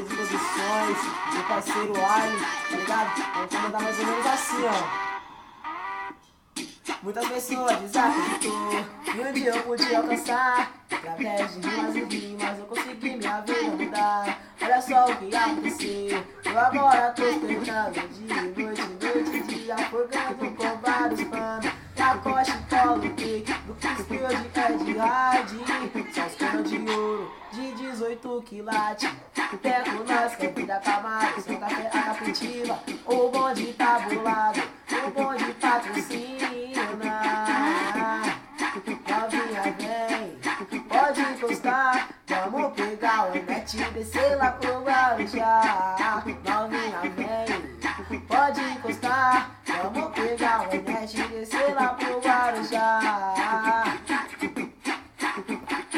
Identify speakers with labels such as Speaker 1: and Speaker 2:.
Speaker 1: Fez produções, meu parceiro Allen, tá ligado? Vamos comandar mais ou menos assim, ó. Muitas pessoas desacreditou e um dia eu pude alcançar. Através de rimas e rimas eu consegui minha vida mudar. Olha só o que aconteceu, eu agora tô tentando de noite, dia forgando com vários panos. Na coxa coloquei do Cristo de Ed Hard. Só os canos de ouro de 18 quilates. O teco nós quer vida camada, seu café a capitiva. O bonde tá bolado, o bonde patrocina. Novinha vem, pode encostar. Vamos pegar o net e descer lá pro Guarujá. Novinha vem, pode encostar. Vamos pegar o net e descer lá pro Guarujá.